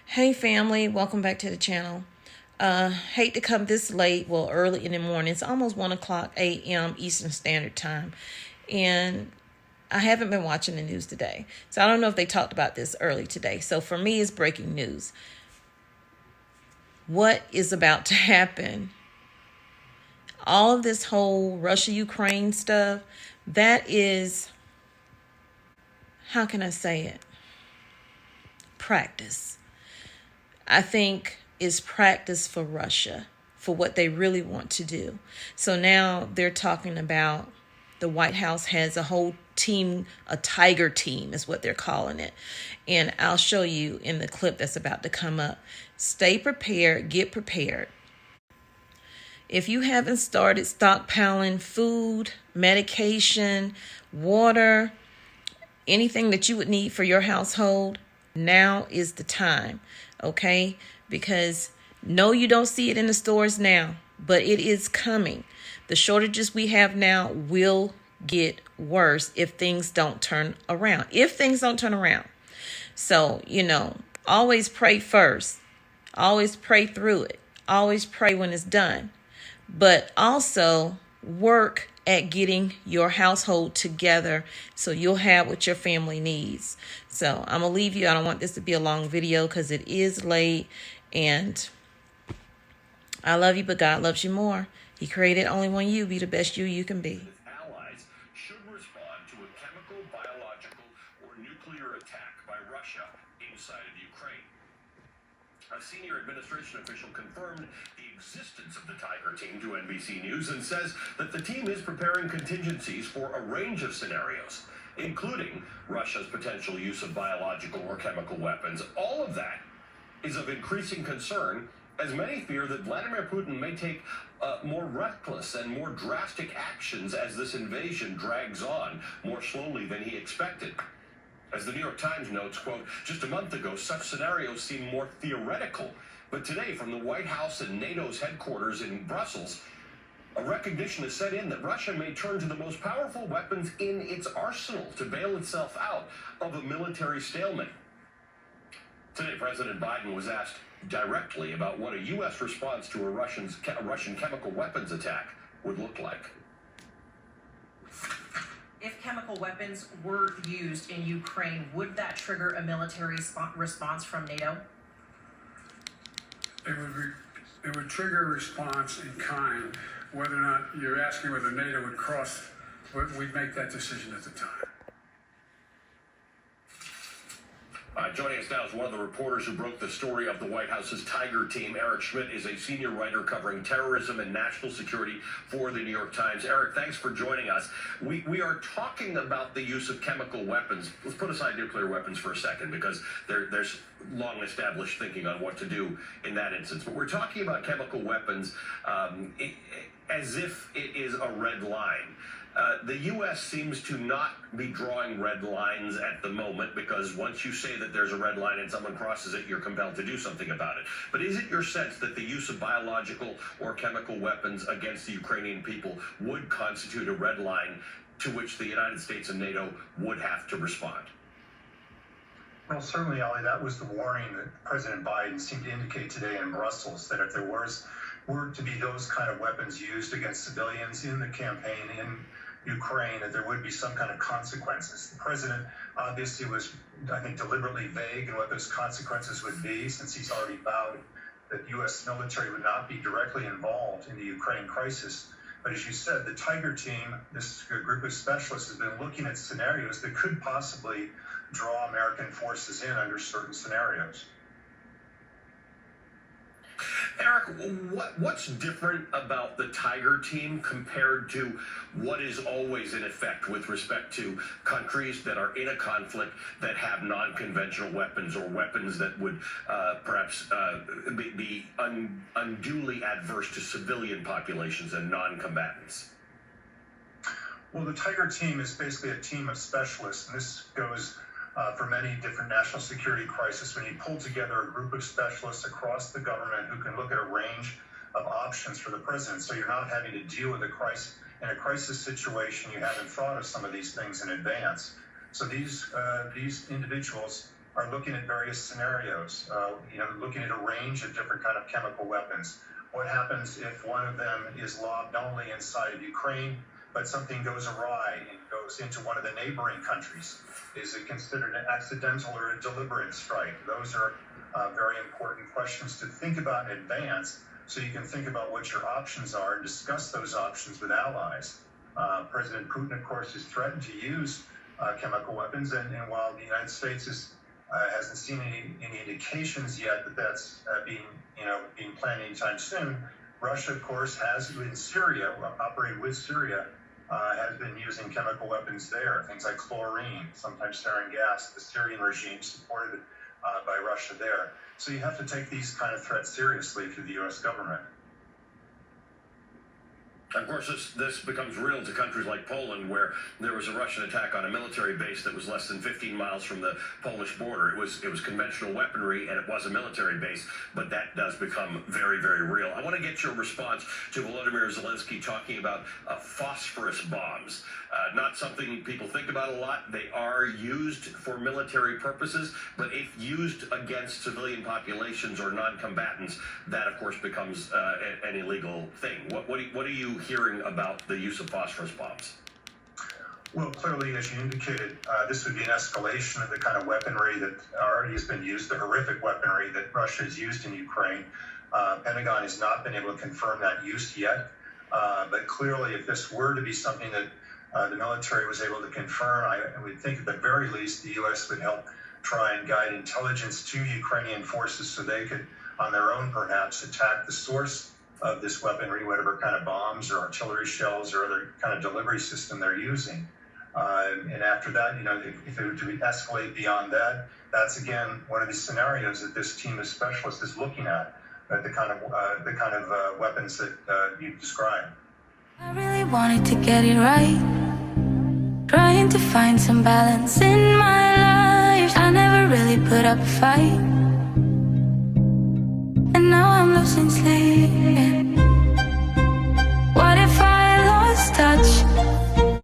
Hey family, welcome back to the channel. Hate to come this late, well early in the morning. It's almost 1 o'clock a.m. Eastern Standard Time. And I haven't been watching the news today. So I don't know if they talked about this early today. So for me, it's breaking news. What is about to happen? All of this whole Russia-Ukraine stuff, that is, how can I say it? Practice. I think is practice for Russia, for what they really want to do. So now they're talking about the White House has a whole team, a tiger team is what they're calling it. And I'll show you in the clip that's about to come up. Stay prepared, get prepared. If you haven't started stockpiling food, medication, water, anything that you would need for your household, now is the time, okay? Because no, you don't see it in the stores now, but it is coming. The shortages we have now will get worse if things don't turn around. So, always pray first. Always pray through it. Always pray when it's done. But also work at getting your household together so you'll have what your family needs. So I'm going to leave you. I don't want this to be a long video because it is late. And I love you, but God loves you more. He created only one you. Be the best you can be. Allies should respond to a chemical, biological, or nuclear attack by Russia inside of Ukraine. A senior administration official confirmed the existence of the Tiger team to NBC News and says that the team is preparing contingencies for a range of scenarios, including Russia's potential use of biological or chemical weapons. All of that is of increasing concern, as many fear that Vladimir Putin may take more reckless and more drastic actions as this invasion drags on more slowly than he expected. As the New York Times notes, quote, just a month ago, such scenarios seemed more theoretical. But today, from the White House and NATO's headquarters in Brussels, a recognition is set in that Russia may turn to the most powerful weapons in its arsenal to bail itself out of a military stalemate. Today, President Biden was asked directly about what a U.S. response to a Russian chemical weapons attack would look like. If chemical weapons were used in Ukraine, would that trigger a military response from NATO? It would trigger a response in kind. Whether or not you're asking whether NATO would cross, we'd make that decision at the time. Joining us now is one of the reporters who broke the story of the White House's Tiger team. Eric Schmidt is a senior writer covering terrorism and national security for the New York Times. Eric, thanks for joining us. We are talking about the use of chemical weapons. Let's put aside nuclear weapons for a second because there's long established thinking on what to do in that instance. But we're talking about chemical weapons as if it is a red line. The U.S. seems to not be drawing red lines at the moment because once you say that there's a red line and someone crosses it, you're compelled to do something about it. But is it your sense that the use of biological or chemical weapons against the Ukrainian people would constitute a red line to which the United States and NATO would have to respond? Well, certainly, Ali, that was the warning that President Biden seemed to indicate today in Brussels, that if there were to be those kind of weapons used against civilians in the campaign in Ukraine, that there would be some kind of consequences. The president obviously was, I think, deliberately vague in what those consequences would be, since he's already vowed that U.S. military would not be directly involved in the Ukraine crisis. But as you said, the Tiger team, this group of specialists, has been looking at scenarios that could possibly draw American forces in under certain scenarios. Eric, what's different about the Tiger team compared to what is always in effect with respect to countries that are in a conflict that have non-conventional weapons or weapons that would perhaps be unduly adverse to civilian populations and non-combatants? Well, the Tiger team is basically a team of specialists, and this goes for many different national security crises, when you pull together a group of specialists across the government who can look at a range of options for the president. So you're not having to deal with a crisis situation. You haven't thought of some of these things in advance. So these individuals are looking at various scenarios, looking at a range of different kind of chemical weapons. What happens if one of them is lobbed only inside of Ukraine, but something goes awry and goes into one of the neighboring countries? Is it considered an accidental or a deliberate strike? Those are very important questions to think about in advance, so you can think about what your options are and discuss those options with allies. President Putin, of course, has threatened to use chemical weapons, and while the United States hasn't seen any indications yet that that's being planned anytime soon, Russia, of course, has in Syria, operated with Syria, has been using chemical weapons there, things like chlorine, sometimes sarin gas. The Syrian regime supported by Russia there. So you have to take these kind of threats seriously through the U.S. government. Of course, this becomes real to countries like Poland, where there was a Russian attack on a military base that was less than 15 miles from the Polish border. It was conventional weaponry, and it was a military base, but that does become very, very real. I want to get your response to Volodymyr Zelensky talking about phosphorus bombs. Not something people think about a lot. They are used for military purposes, but if used against civilian populations or non-combatants, that, of course, becomes an illegal thing. What are you hearing about the use of phosphorus bombs? Well, clearly, as you indicated, this would be an escalation of the kind of weaponry that already has been used, the horrific weaponry that Russia has used in Ukraine. Pentagon has not been able to confirm that use yet, but clearly, if this were to be something that the military was able to confirm, I would think at the very least the U.S. would help try and guide intelligence to Ukrainian forces so they could, on their own perhaps, attack the source of this weaponry, whatever kind of bombs or artillery shells or other kind of delivery system they're using. And after that, if it were to escalate beyond that, that's again one of the scenarios that this team of specialists is looking at the kind of weapons that you've described. I really wanted to get it right, trying to find some balance in my life. I never really put up a fight, and now I'm losing sleep.